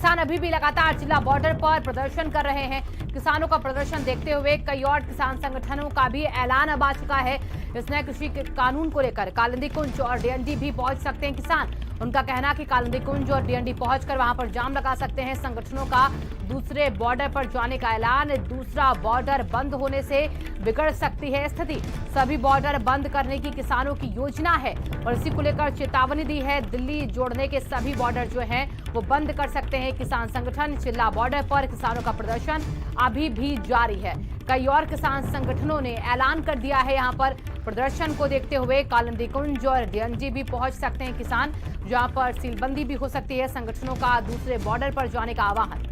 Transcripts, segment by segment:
किसान अभी भी लगातार जिला बॉर्डर पर प्रदर्शन कर रहे हैं। किसानों का प्रदर्शन देखते हुए कई और किसान संगठनों का भी ऐलान अब आ चुका है। इस नए कृषि कानून को लेकर कालिंदी कुंज और डीएनडी भी पहुंच सकते हैं किसान। उनका कहना कि कालिंदी कुंज और डीएनडी पहुंचकर वहां पर जाम लगा सकते हैं। संगठनों का दूसरे बॉर्डर पर जाने का ऐलान। दूसरा बॉर्डर बंद होने से बिगड़ सकती है स्थिति। सभी बॉर्डर बंद करने की किसानों की योजना है और इसी को लेकर चेतावनी दी है। दिल्ली जोड़ने के सभी बॉर्डर जो हैं वो बंद कर सकते हैं किसान संगठन। चिल्ला बॉर्डर पर किसानों का प्रदर्शन अभी भी जारी है। कई और किसान संगठनों ने ऐलान कर दिया है। यहाँ पर प्रदर्शन को देखते हुए कालिंदी कुंज और डीएनडी भी पहुंच सकते हैं किसान, जहां पर सीलबंदी भी हो सकती है। संगठनों का दूसरे बॉर्डर पर जाने का आह्वान।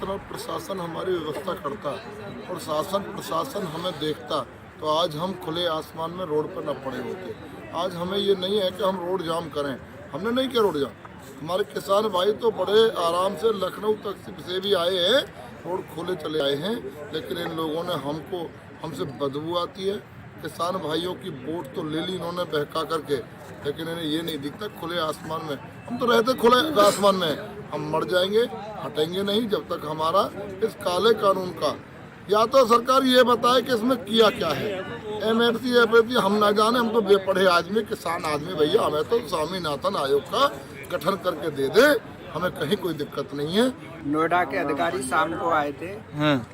और प्रशासन हमारी व्यवस्था करता और शासन प्रशासन हमें देखता तो आज हम खुले आसमान में रोड पर न पड़े होते। आज हमें ये नहीं है कि हम रोड जाम करें, हमने नहीं किया रोड जाम। हमारे किसान भाई तो बड़े आराम से लखनऊ तक से भी आए हैं, रोड खोले चले आए हैं, लेकिन इन लोगों ने हमसे बदबू आती है। किसान भाइयों की वोट तो ले ली इन्होंने बहका करके, लेकिन इन्हें ये नहीं दिखता खुले आसमान में। हम तो रहते खुले आसमान में, हम मर जाएंगे, हटेंगे नहीं जब तक हमारा इस काले कानून का या तो सरकार ये बताए कि इसमें किया क्या है। एमएफसी एफएफसी हम ना जाने, हम तो बेपढ़े आदमी किसान आदमी भैया, हमें तो स्वामीनाथन आयोग का गठन करके दे दे, हमें कहीं कोई दिक्कत नहीं है। नोएडा के अधिकारी शाम को आए थे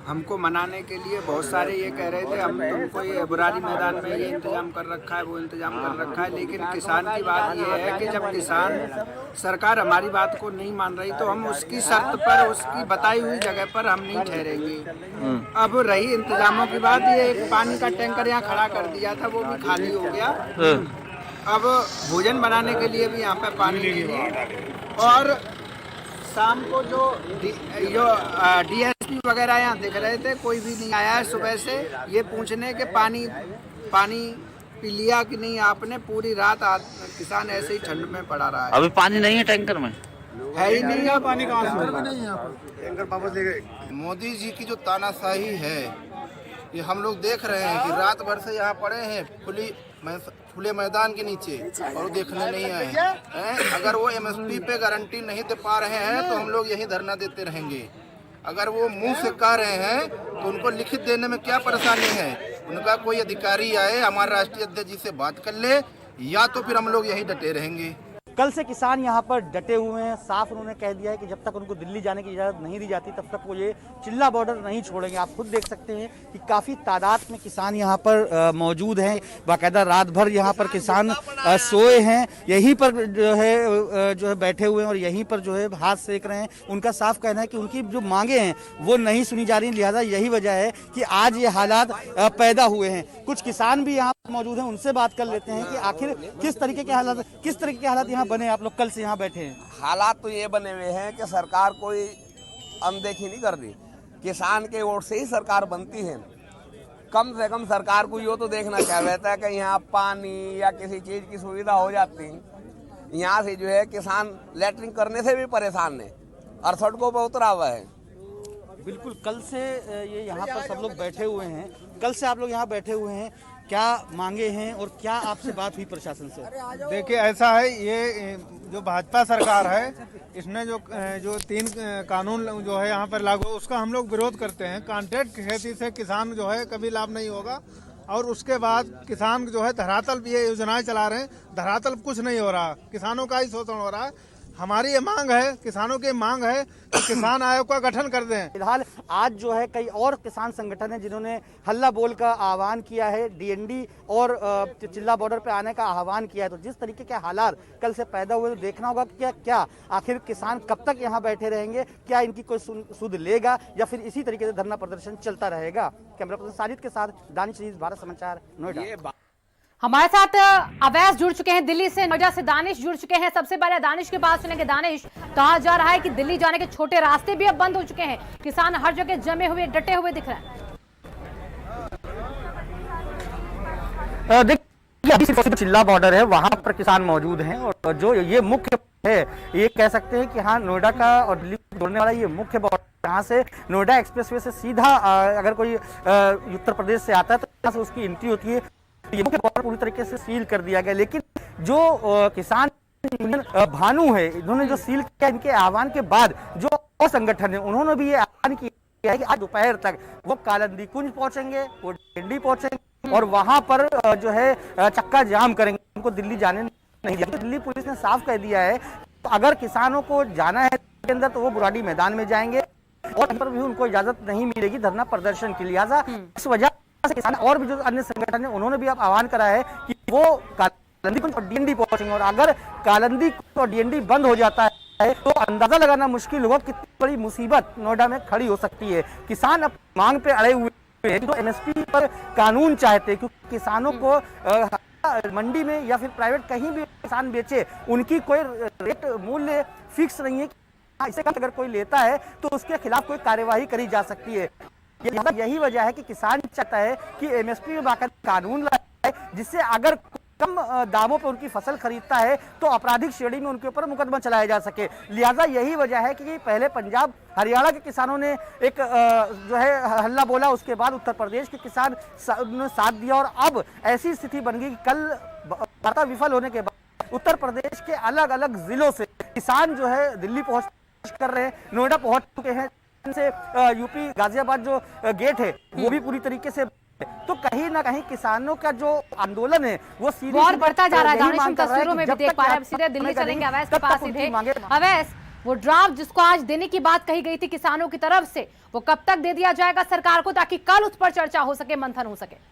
हमको मनाने के लिए। बहुत सारे ये कह रहे थे हम तुमको ये बुरारी मैदान में ये इंतजाम कर रखा है, वो इंतजाम कर रखा है, लेकिन किसान की बात ये है कि जब किसान सरकार हमारी बात को नहीं मान रही तो हम उसकी शर्त पर, उसकी बताई हुई जगह पर हम नहीं ठहरेंगे। अब रही इंतजामों की बात, ये एक पानी का टैंकर यहाँ खड़ा कर दिया था, वो भी खाली हो गया। अब भोजन बनाने के लिए भी यहाँ पे पानी नहीं है। और शाम को जो डीएसपी वगैरह यहाँ दिख रहे थे, कोई भी नहीं आया है सुबह से ये पूछने के पानी पी लिया कि नहीं आपने। पूरी रात किसान ऐसे ही ठंड में पड़ा रहा है। अभी पानी नहीं है टैंकर में, है ही नहीं है पानी। कहाँ से टैंकर वापस ले गए। मोदी जी की जो तानाशाही है ये हम लोग देख रहे हैं कि रात भर से यहाँ पड़े हैं खुले मैदान के नीचे और देखने नहीं आए हैं। अगर वो एमएसपी पे गारंटी नहीं दे पा रहे हैं तो हम लोग यही धरना देते रहेंगे। अगर वो मुंह से कह रहे हैं तो उनको लिखित देने में क्या परेशानी है। उनका कोई अधिकारी आए, हमारे राष्ट्रीय अध्यक्ष जी से बात कर ले, या तो फिर हम लोग यही डटे रहेंगे। कल से किसान यहाँ पर डटे हुए हैं। साफ उन्होंने कह दिया है कि जब तक उनको दिल्ली जाने की इजाज़त नहीं दी जाती तब तक वो ये चिल्ला बॉर्डर नहीं छोड़ेंगे। आप खुद देख सकते हैं कि काफ़ी तादाद में किसान यहाँ पर मौजूद हैं। बाकायदा रात भर यहाँ पर किसान सोए हैं, यहीं पर जो है बैठे हुए हैं और यहीं पर जो है हाथ सेक रहे हैं। उनका साफ कहना है कि उनकी जो मांगे हैं वो नहीं सुनी जा रही, लिहाजा यही वजह है कि आज ये हालात पैदा हुए हैं। कुछ किसान भी यहाँ मौजूद हैं, उनसे बात कर लेते हैं कि आखिर किस तरीके के हालात यहाँ बने। आप लोग कल से यहाँ बैठे हैं। हालात तो ये बने हुए हैं कि सरकार कोई अनदेखी नहीं कर रही। किसान के वोट से ही सरकार बनती है। कम से कम सरकार को ये तो देखना चाहिए था कि यहाँ पानी या किसी चीज़ की सुविधा हो जाती। यहाँ से जो है किसान लैट्रिन करने से भी परेशान है और सड़कों पर उतरा हुआ है। बिल्कुल, कल से ये यहाँ पर सब लोग बैठे हुए हैं। कल से आप लोग यहाँ बैठे हुए हैं, क्या मांगे हैं और क्या आपसे बात हुई प्रशासन से? देखिए ऐसा है, ये जो भाजपा सरकार है इसने जो 3 कानून जो है यहाँ पर लागू, उसका हम लोग विरोध करते हैं। कॉन्ट्रैक्ट खेती से किसान जो है कभी लाभ नहीं होगा। और उसके बाद किसान जो है धरातल पे ये योजनाएं चला रहे हैं, धरातल कुछ नहीं हो रहा, किसानों का ही शोषण हो रहा है। हमारी ये मांग है, किसानों की मांग है कि किसान आयोग का गठन कर दें। फिलहाल आज जो है कई और किसान संगठन हैं जिन्होंने हल्ला बोल का आह्वान किया है, डीएनडी और चिल्ला बॉर्डर पे आने का आह्वान किया है। तो जिस तरीके के हालात कल से पैदा हुए तो देखना होगा कि क्या आखिर किसान कब तक यहाँ बैठे रहेंगे, क्या इनकी कोई सुध लेगा या फिर इसी तरीके से धरना प्रदर्शन चलता रहेगा। कैमरा पर्सन साजिद के साथ दानिश अजीज, भारत समाचार, नोएडा। हमारे साथ अवैस जुड़ चुके हैं दिल्ली से, नोएडा से दानिश जुड़ चुके हैं। सबसे पहले दानिश के पास सुनेंगे। दानिश, कहा जा रहा है कि दिल्ली जाने के छोटे रास्ते भी अब बंद हो चुके हैं, किसान हर जगह जमे हुए डटे हुए दिख रहे हैं। देखिए चिल्ला बॉर्डर है, वहां पर किसान मौजूद हैं और जो ये मुख्य है, ये कह सकते हैं कि हाँ, नोएडा का और दिल्ली जोड़ने वाला ये मुख्य बॉर्डर, यहाँ से नोएडा एक्सप्रेसवे से सीधा अगर कोई उत्तर प्रदेश से आता है तो यहाँ से उसकी एंट्री होती है। ये मुख्य बॉर्डर पूरी तरीके से सील कर दिया गया, लेकिन जो किसान यूनियन भानु है, इन्होंने जो सील किया, इनके आह्वान के बाद जो और संगठन है उन्होंने भी ये आह्वान किया है कि आज दोपहर तक वो कालंदी कुंज पहुंचेंगे, वो डिंडी पहुंचेंगे और वहां पर जो है चक्का जाम करेंगे, उनको दिल्ली जाने नहीं दिया। दिल्ली पुलिस ने साफ कह दिया है तो अगर किसानों को जाना है के अंदर तो वो बुराड़ी मैदान में जाएंगे और पर भी उनको इजाजत नहीं मिलेगी धरना प्रदर्शन की। लिहाजा इस वजह से किसान और भी जो अन्य संगठन है उन्होंने भी अब आह्वान करा है कि वो कालंदी कुंज और डीएनडी पहुंचेंगे और अगर कालंदी और डीएनडी बंद हो जाता है तो अंदाजा लगाना मुश्किल होगा कितनी बड़ी मुसीबत नोएडा में खड़ी हो सकती है। किसान अब मांग पे अड़े हुए हैं, तो एमएसपी पर कानून चाहते हैं, क्योंकि किसानों को मंडी में या फिर प्राइवेट कहीं भी किसान बेचे उनकी कोई रेट मूल्य फिक्स नहीं है। इसे कम अगर कोई लेता है तो उसके खिलाफ कोई कार्यवाही करी जा सकती है। यही वजह है कि किसान चाहता है कि एमएसपी में बाकायदा कानून लाए जिससे अगर कम दामों पर उनकी फसल खरीदता है तो आपराधिक श्रेणी में उनके ऊपर मुकदमा चलाया जा सके। लिहाजा यही वजह है कि पहले पंजाब हरियाणा के किसानों ने एक जो है हल्ला बोला, उसके बाद उत्तर प्रदेश के किसान ने साथ दिया और अब ऐसी स्थिति बन गई कि कल वार्ता विफल होने के बाद उत्तर प्रदेश के अलग अलग जिलों से किसान जो है दिल्ली पहुंच कर रहे हैं, नोएडा पहुंच चुके हैं। से यूपी गाजियाबाद जो गेट है वो भी पूरी तरीके से, तो कहीं ना कहीं किसानों का जो आंदोलन है वो सीधे और बढ़ता जा रहा है। दानिश, हम तस्वीरों में भी देख पा रहे हैं। सीधे दिल्ली चलेंगे अवैस के पास सीधे। अवैस, वो ड्राफ्ट जिसको आज देने की बात कही गई थी किसानों की तरफ से, वो कब तक दे दिया जाएगा सरकार को ताकि कल उस पर चर्चा हो सके, मंथन हो सके?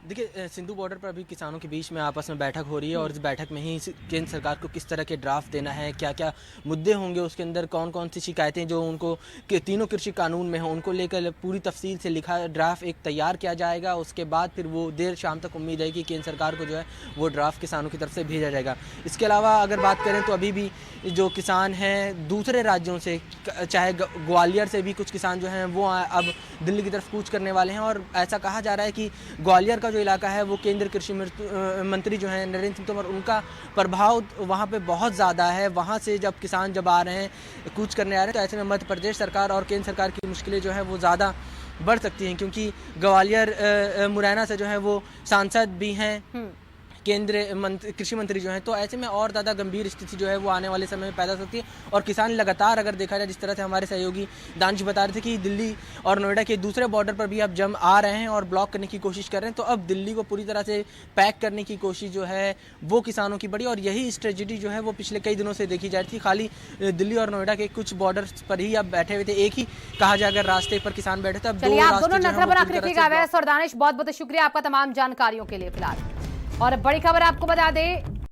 देखिए, सिंधु बॉर्डर पर अभी किसानों के बीच में आपस में बैठक हो रही है और इस बैठक में ही केंद्र सरकार को किस तरह के ड्राफ्ट देना है, क्या क्या मुद्दे होंगे, उसके अंदर कौन कौन सी शिकायतें जो उनको तीनों कृषि कानून में हो उनको लेकर पूरी तफसील से लिखा ड्राफ्ट एक तैयार किया जाएगा। उसके बाद फिर वो देर शाम तक उम्मीद है कि केंद्र सरकार को जो है वो ड्राफ्ट किसानों की तरफ से भेजा जाएगा। इसके अलावा अगर बात करें तो अभी भी जो किसान हैं दूसरे राज्यों से, चाहे ग्वालियर से भी कुछ किसान जो हैं वो अब दिल्ली की तरफ कूच करने वाले हैं और ऐसा कहा जा रहा है कि ग्वालियर का जो इलाका है वो केंद्रीय कृषि मंत्री जो हैं नरेंद्र सिंह तोमर, उनका प्रभाव वहाँ पे बहुत ज़्यादा है। वहाँ से जब किसान जब आ रहे हैं, कूच करने आ रहे हैं, तो ऐसे में मध्य प्रदेश सरकार और केंद्र सरकार की मुश्किलें जो है वो ज़्यादा बढ़ सकती हैं, क्योंकि ग्वालियर मुरैना से जो है वो सांसद भी हैं केंद्रीय कृषि मंत्री जो हैं, तो ऐसे में और ज़्यादा गंभीर स्थिति जो है वो आने वाले समय में पैदा हो सकती है। और किसान लगातार अगर देखा जाए, जिस तरह से हमारे सहयोगी दानिश बता रहे थे कि दिल्ली और नोएडा के दूसरे बॉर्डर पर भी अब जम आ रहे हैं और ब्लॉक करने की कोशिश कर रहे हैं, तो अब दिल्ली को पूरी तरह से पैक करने की कोशिश जो है वो किसानों की बड़ी, और यही स्ट्रेटजी जो है वो पिछले कई दिनों से देखी जा रही थी। खाली दिल्ली और नोएडा के कुछ बॉर्डर पर ही अब बैठे हुए थे, एक ही कहा जाए अगर रास्ते पर किसान बैठे थे, अब चलिए आप दोनों नजर बना के रखिएगा। अवैस और दानिश, बहुत बहुत शुक्रिया आपका तमाम जानकारियों के लिए। फिलहाल और बड़ी खबर आपको बता दें,